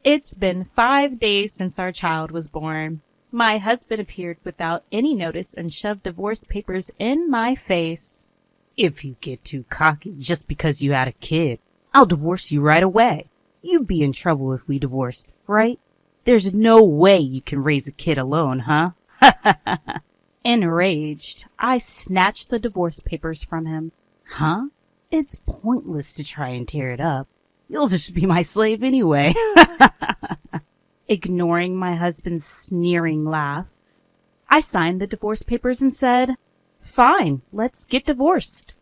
It's been 5 days since our child was born. My husband appeared without any notice and shoved divorce papers in my face. If you get too cocky just because you had a kid, I'll divorce you right away. You'd be in trouble if we divorced, right? There's no way you can raise a kid alone, huh? Enraged, I snatched the divorce papers from him. Huh? It's pointless to try and tear it up. You'll just be my slave anyway. Ignoring my husband's sneering laugh, I signed the divorce papers and said, "Fine, let's get divorced."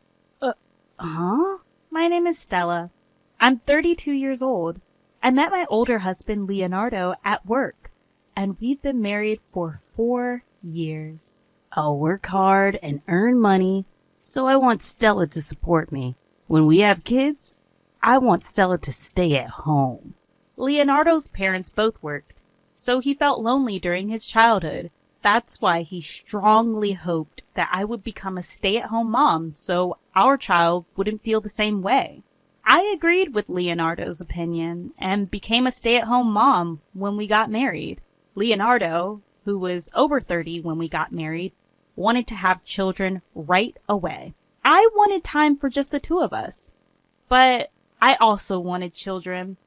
Huh? My name is Stella. I'm 32 years old. I met my older husband, Leonardo, at work, and we've been married for 4 years. I'll work hard and earn money, so I want Stella to support me. When we have kids, I want Stella to stay at home. Leonardo's parents both worked, so he felt lonely during his childhood. That's why he strongly hoped that I would become a stay-at-home mom so our child wouldn't feel the same way. I agreed with Leonardo's opinion and became a stay-at-home mom when we got married. Leonardo, who was over 30 when we got married, wanted to have children right away. I wanted time for just the two of us, but I also wanted children.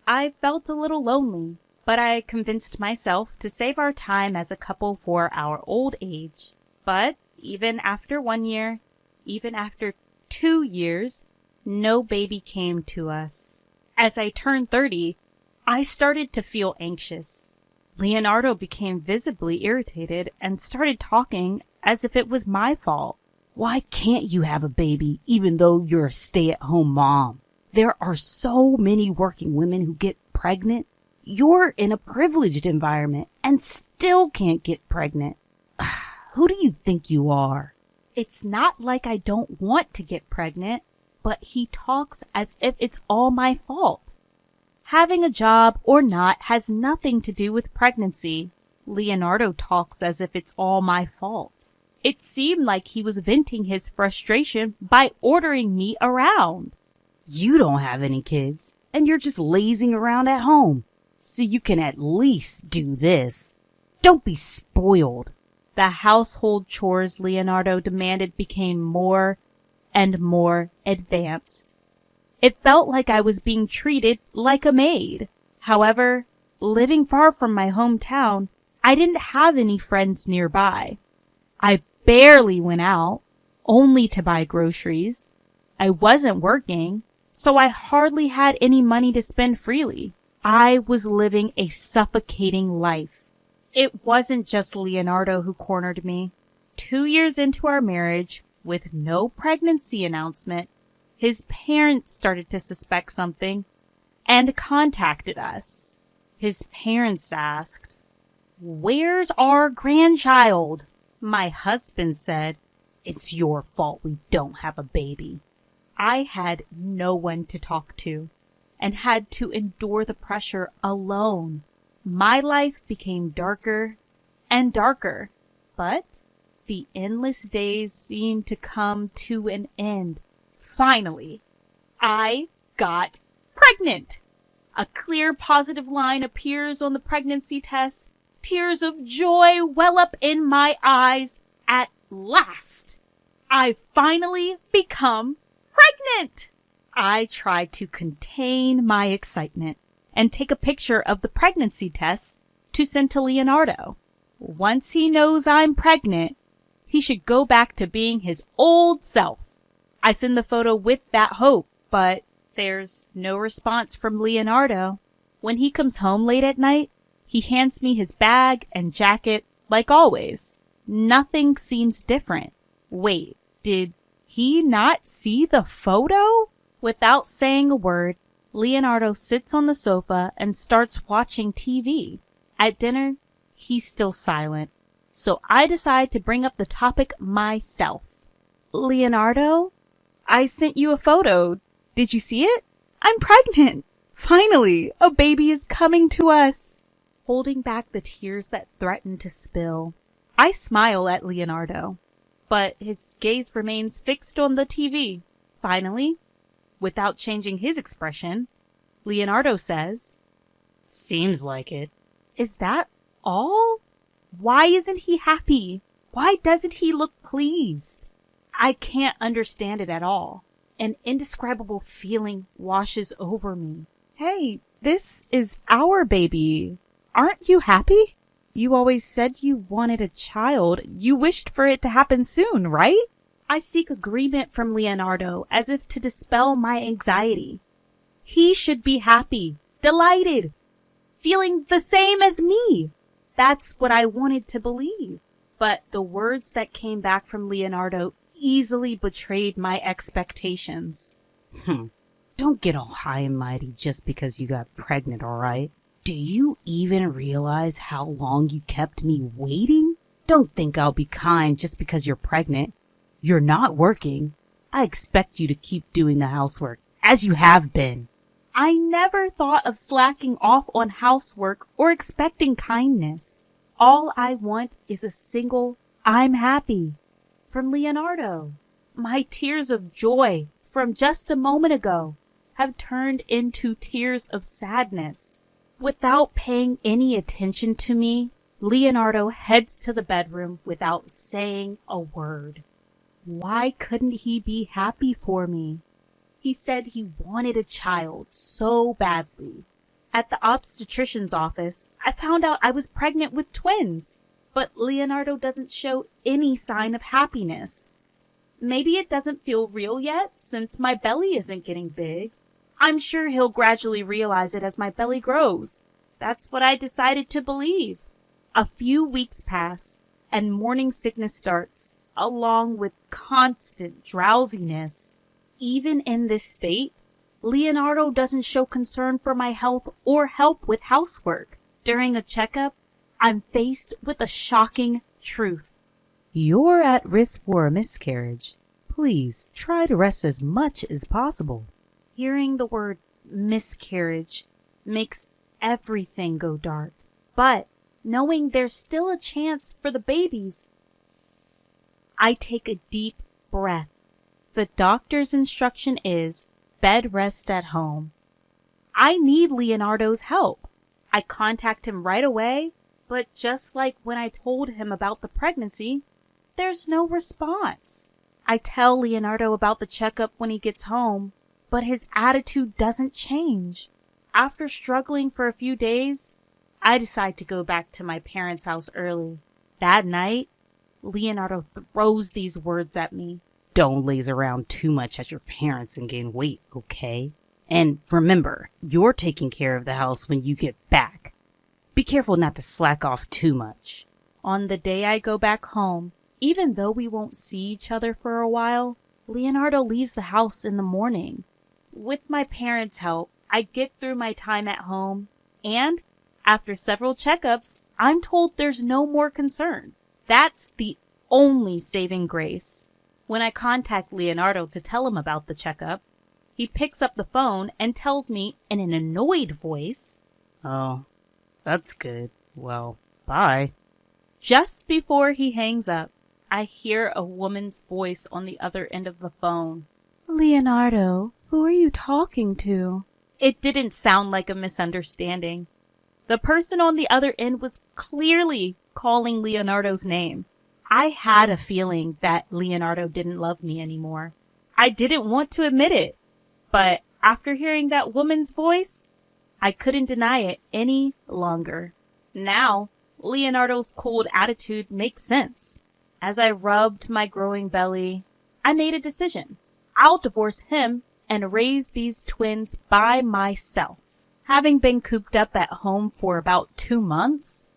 I felt a little lonely, but I convinced myself to save our time as a couple for our old age. But even after 1 year, even after 2 years, no baby came to us. As I turned 30, I started to feel anxious. Leonardo became visibly irritated and started talking as if it was my fault. Why can't you have a baby even though you're a stay-at-home mom? There are so many working women who get pregnant. You're in a privileged environment and still can't get pregnant. Who do you think you are? It's not like I don't want to get pregnant, but he talks as if it's all my fault. Having a job or not has nothing to do with pregnancy. Leonardo talks as if it's all my fault. It seemed like he was venting his frustration by ordering me around. You don't have any kids, and you're just lazing around at home, so you can at least do this. Don't be spoiled. The household chores Leonardo demanded became more and more advanced. It felt like I was being treated like a maid. However, living far from my hometown, I didn't have any friends nearby. I barely went out, only to buy groceries. I wasn't working, so I hardly had any money to spend freely. I was living a suffocating life. It wasn't just Leonardo who cornered me. 2 years into our marriage, with no pregnancy announcement, his parents started to suspect something and contacted us. His parents asked, "Where's our grandchild?" My husband said, "It's your fault we don't have a baby." I had no one to talk to and had to endure the pressure alone. My life became darker and darker, but the endless days seemed to come to an end. Finally, I got pregnant. A clear positive line appears on the pregnancy test. Tears of joy well up in my eyes. At last, I finally become pregnant. I try to contain my excitement and take a picture of the pregnancy test to send to Leonardo. Once he knows I'm pregnant, he should go back to being his old self. I send the photo with that hope, but there's no response from Leonardo. When he comes home late at night, he hands me his bag and jacket like always. Nothing seems different. Wait, did he not see the photo? Without saying a word, Leonardo sits on the sofa and starts watching TV. At dinner, he's still silent, so I decide to bring up the topic myself. "Leonardo, I sent you a photo. Did you see it? I'm pregnant. Finally, a baby is coming to us." Holding back the tears that threaten to spill, I smile at Leonardo, but his gaze remains fixed on the TV. Finally, without changing his expression, Leonardo says, Seems like it. Is that all? Why isn't he happy? Why doesn't he look pleased? I can't understand it at all. An indescribable feeling washes over me. Hey, this is our baby. Aren't you happy? You always said you wanted a child. You wished for it to happen soon, right? I seek agreement from Leonardo as if to dispel my anxiety. He should be happy, delighted, feeling the same as me. That's what I wanted to believe. But the words that came back from Leonardo easily betrayed my expectations. Don't get all high and mighty just because you got pregnant, all right? Do you even realize how long you kept me waiting? Don't think I'll be kind just because you're pregnant. You're not working. I expect you to keep doing the housework, as you have been. I never thought of slacking off on housework or expecting kindness. All I want is a single "I'm happy" from Leonardo. My tears of joy from just a moment ago have turned into tears of sadness. Without paying any attention to me, Leonardo heads to the bedroom without saying a word. Why couldn't he be happy for me? He said he wanted a child so badly. At the obstetrician's office, I found out I was pregnant with twins, but Leonardo doesn't show any sign of happiness. Maybe it doesn't feel real yet, since my belly isn't getting big. I'm sure he'll gradually realize it as my belly grows. That's what I decided to believe. A few weeks pass, and morning sickness starts, along with constant drowsiness. Even in this state, Leonardo doesn't show concern for my health or help with housework. During a checkup, I'm faced with a shocking truth. You're at risk for a miscarriage. Please try to rest as much as possible. Hearing the word miscarriage makes everything go dark. But knowing there's still a chance for the babies, I take a deep breath. The doctor's instruction is bed rest at home. I need Leonardo's help. I contact him right away, but just like when I told him about the pregnancy, there's no response. I tell Leonardo about the checkup when he gets home, but his attitude doesn't change. After struggling for a few days, I decide to go back to my parents' house early. That night, Leonardo throws these words at me. Don't laze around too much at your parents and gain weight, okay? And remember, you're taking care of the house when you get back. Be careful not to slack off too much. On the day I go back home, even though we won't see each other for a while, Leonardo leaves the house in the morning. With my parents' help, I get through my time at home, and after several checkups, I'm told there's no more concern. That's the only saving grace. When I contact Leonardo to tell him about the checkup, he picks up the phone and tells me in an annoyed voice, "Oh, that's good. Well, bye." Just before he hangs up, I hear a woman's voice on the other end of the phone. "Leonardo, who are you talking to?" It didn't sound like a misunderstanding. The person on the other end was clearly calling Leonardo's name. I had a feeling that Leonardo didn't love me anymore. I didn't want to admit it, but after hearing that woman's voice, I couldn't deny it any longer. Now, Leonardo's cold attitude makes sense. As I rubbed my growing belly, I made a decision. I'll divorce him and raise these twins by myself. Having been cooped up at home for about 2 months,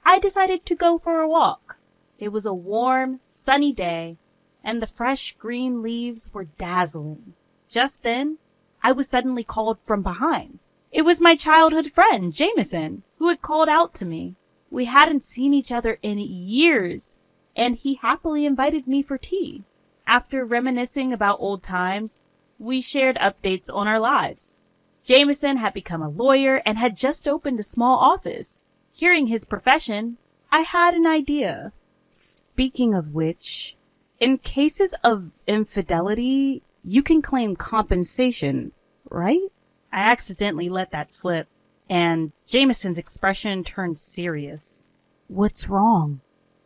I decided to go for a walk. It was a warm, sunny day, and the fresh green leaves were dazzling. Just then, I was suddenly called from behind. It was my childhood friend, Jameson, who had called out to me. We hadn't seen each other in years, and he happily invited me for tea. After reminiscing about old times, we shared updates on our lives. Jameson had become a lawyer and had just opened a small office. Hearing his profession, I had an idea. Speaking of which, in cases of infidelity, you can claim compensation, right? I accidentally let that slip. and Jameson's expression turned serious. What's wrong?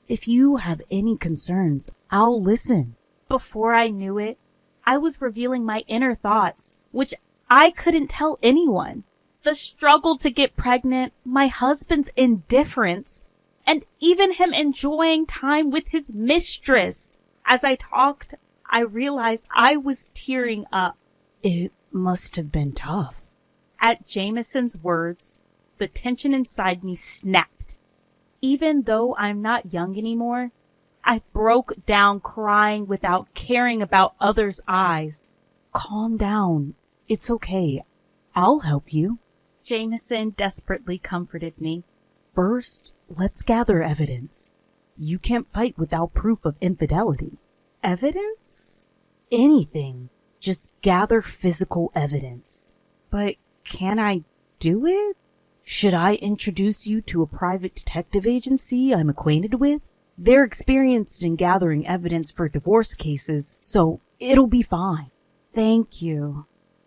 If you have any concerns, I'll listen. Before I knew it, I was revealing my inner thoughts, which I couldn't tell anyone. The struggle to get pregnant, my husband's indifference, and even him enjoying time with his mistress. As I talked, I realized I was tearing up. It must have been tough. At Jameson's words, the tension inside me snapped. Even though I'm not young anymore, I broke down crying without caring about others' eyes. Calm down. It's okay. I'll help you. Jameson desperately comforted me. First, let's gather evidence. You can't fight without proof of infidelity. Evidence? Anything. Just gather physical evidence. But can I do it? Should I introduce you to a private detective agency I'm acquainted with? They're experienced in gathering evidence for divorce cases, so it'll be fine. Thank you.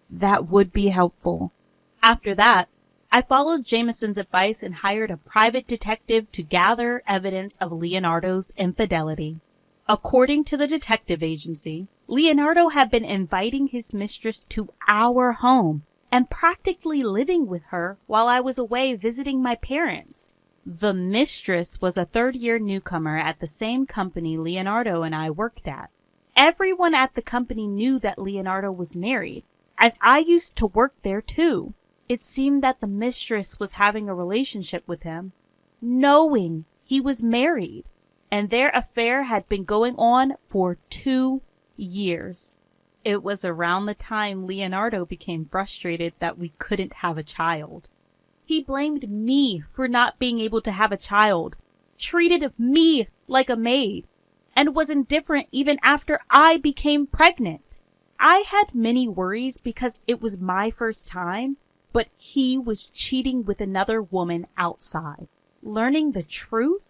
That would be helpful. After that, I followed Jameson's advice and hired a private detective to gather evidence of Leonardo's infidelity. According to the detective agency, Leonardo had been inviting his mistress to our home and practically living with her while I was away visiting my parents. The mistress was a third-year newcomer at the same company Leonardo and I worked at. Everyone at the company knew that Leonardo was married, as I used to work there too. It seemed that the mistress was having a relationship with him, knowing he was married, and their affair had been going on for 2 years. It was around the time Leonardo became frustrated that we couldn't have a child. He blamed me for not being able to have a child, treated me like a maid, and was indifferent even after I became pregnant. I had many worries because it was my first time, but he was cheating with another woman outside. Learning the truth,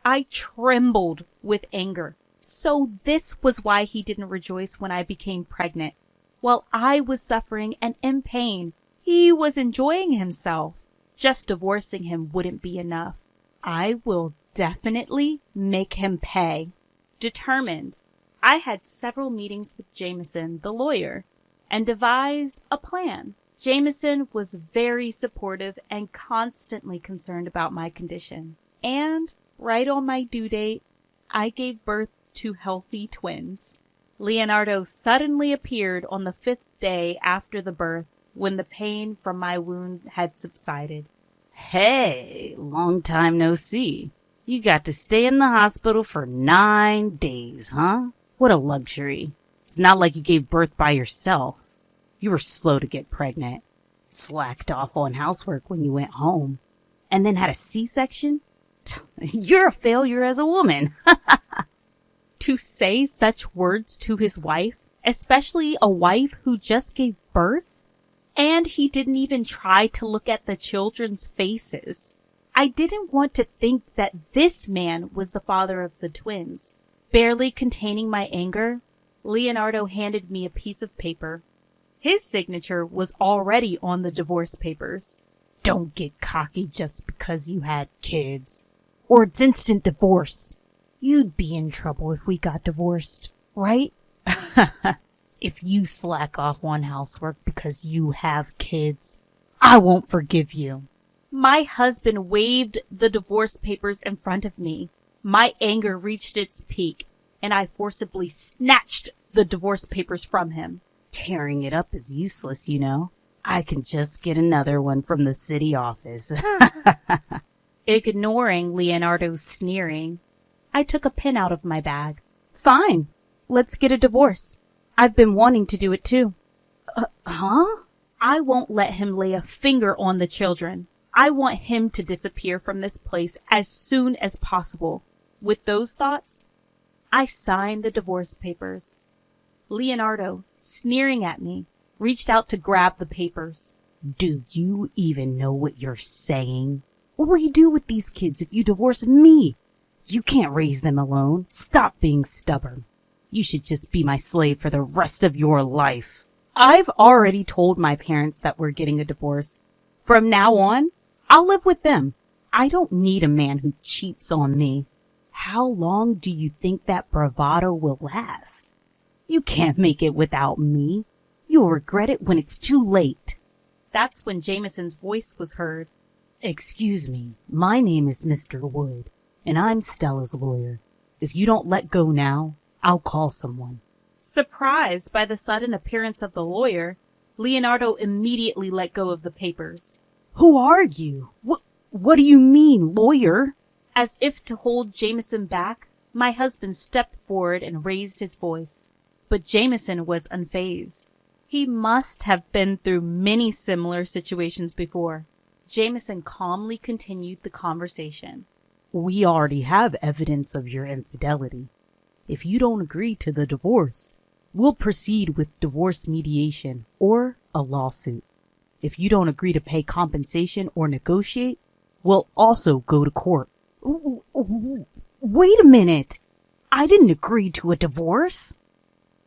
I trembled with anger. So this was why he didn't rejoice when I became pregnant. While I was suffering and in pain, he was enjoying himself. Just divorcing him wouldn't be enough. I will definitely make him pay. Determined, I had several meetings with Jameson, the lawyer, and devised a plan. Jameson was very supportive and constantly concerned about my condition. And right on my due date, I gave birth to healthy twins. Leonardo suddenly appeared on the 5th day after the birth when the pain from my wound had subsided. Hey, long time no see. You got to stay in the hospital for 9 days, huh? What a luxury. It's not like you gave birth by yourself. You were slow to get pregnant, slacked off on housework when you went home, and then had a C-section? You're a failure as a woman. To say such words to his wife, especially a wife who just gave birth, and he didn't even try to look at the children's faces. I didn't want to think that this man was the father of the twins. Barely containing my anger, Leonardo handed me a piece of paper. His signature was already on the divorce papers. Don't get cocky just because you had kids, or it's instant divorce. You'd be in trouble if we got divorced, right? If you slack off on housework because you have kids, I won't forgive you. My husband waved the divorce papers in front of me. My anger reached its peak, and I forcibly snatched the divorce papers from him. Tearing it up is useless, you know. I can just get another one from the city office. Ignoring Leonardo's sneering, I took a pen out of my bag. Fine, let's get a divorce. I've been wanting to do it too. Huh? I won't let him lay a finger on the children. I want him to disappear from this place as soon as possible. With those thoughts, I signed the divorce papers. Leonardo, sneering at me, reached out to grab the papers. Do you even know what you're saying? What will you do with these kids if you divorce me? You can't raise them alone. Stop being stubborn. You should just be my slave for the rest of your life. I've already told my parents that we're getting a divorce, From now on, I'll live with them. I don't need a man who cheats on me. How long do you think that bravado will last? You can't make it without me. You'll regret it when it's too late. That's when Jameson's voice was heard. Excuse me, my name is Mr. Wood, and I'm Stella's lawyer. If you don't let go now, I'll call someone. Surprised by the sudden appearance of the lawyer, Leonardo immediately let go of the papers. Who are you? What do you mean, lawyer? As if to hold Jameson back, my husband stepped forward and raised his voice. But Jameson was unfazed. He must have been through many similar situations before. Jameson calmly continued the conversation. We already have evidence of your infidelity. If you don't agree to the divorce, we'll proceed with divorce mediation or a lawsuit. If you don't agree to pay compensation or negotiate, we'll also go to court. Wait a minute. I didn't agree to a divorce.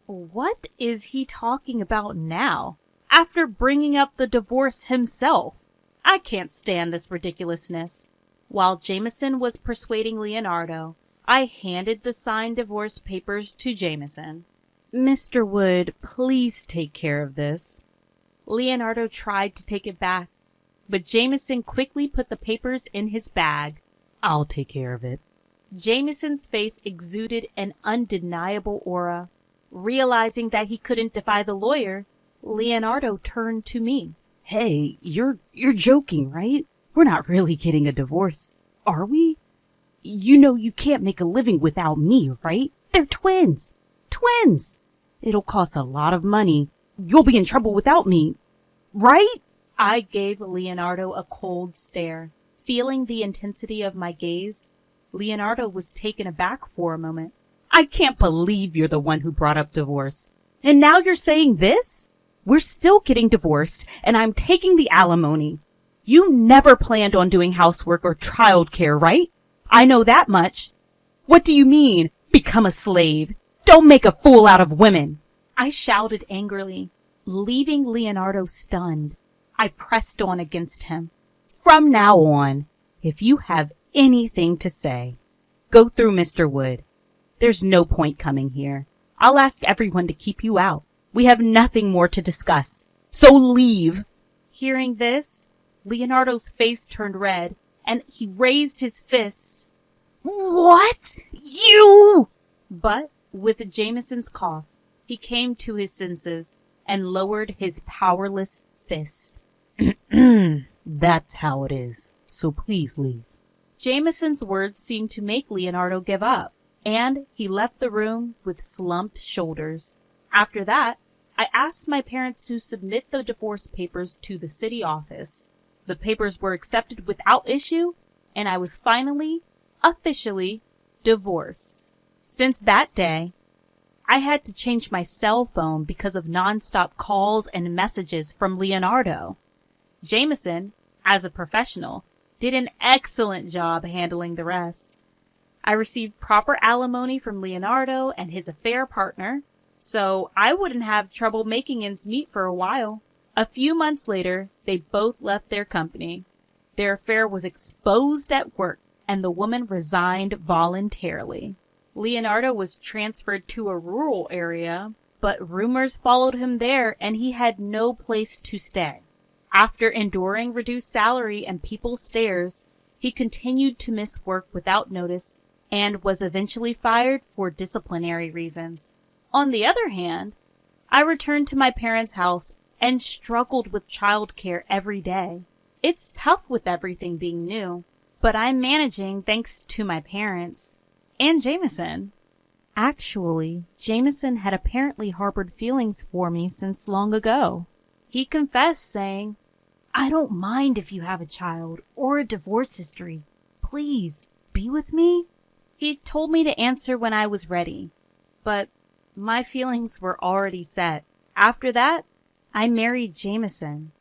What is he talking about now, after bringing up the divorce himself? I can't stand this ridiculousness. While Jameson was persuading Leonardo, I handed the signed divorce papers to Jameson. Mr. Wood, please take care of this. Leonardo tried to take it back, but Jameson quickly put the papers in his bag. I'll take care of it. Jameson's face exuded an undeniable aura. Realizing that he couldn't defy the lawyer, Leonardo turned to me. Hey, you're joking, right? We're not really getting a divorce, are we? You know you can't make a living without me, right? They're twins. Twins! It'll cost a lot of money. You'll be in trouble without me, right? I gave Leonardo a cold stare. Feeling the intensity of my gaze, Leonardo was taken aback for a moment. I can't believe you're the one who brought up divorce. And now you're saying this? We're still getting divorced, and I'm taking the alimony. You never planned on doing housework or childcare, right? I know that much. What do you mean, become a slave? Don't make a fool out of women. I shouted angrily, leaving Leonardo stunned. I pressed on against him. From now on, if you have anything to say, go through Mr. Wood. There's no point coming here. I'll ask everyone to keep you out. We have nothing more to discuss. So leave. Hearing this, Leonardo's face turned red, and he raised his fist. What? You! But with Jameson's cough, he came to his senses and lowered his powerless fist. That's how it is. So please leave. Jameson's words seemed to make Leonardo give up, and he left the room with slumped shoulders. After that, I asked my parents to submit the divorce papers to the city office. The papers were accepted without issue, and I was finally, officially, divorced. Since that day, I had to change my cell phone because of nonstop calls and messages from Leonardo. Jameson, as a professional, did an excellent job handling the rest. I received proper alimony from Leonardo and his affair partner, so I wouldn't have trouble making ends meet for a while. A few months later, they both left their company. Their affair was exposed at work, and the woman resigned voluntarily. Leonardo was transferred to a rural area, but rumors followed him there, and he had no place to stay. After enduring reduced salary and people's stares, he continued to miss work without notice and was eventually fired for disciplinary reasons. On the other hand, I returned to my parents' house and struggled with childcare every day. It's tough with everything being new, but I'm managing thanks to my parents and Jameson. Actually, Jameson had apparently harbored feelings for me since long ago. He confessed, saying, I don't mind if you have a child or a divorce history. Please, be with me. He told me to answer when I was ready, but my feelings were already set. After that, I married Jameson.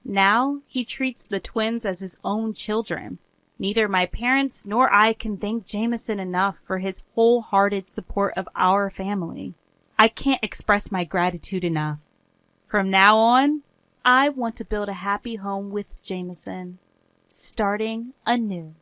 Now he treats the twins as his own children. Neither my parents nor I can thank Jameson enough for his wholehearted support of our family. I can't express my gratitude enough. From now on, I want to build a happy home with Jameson, starting anew.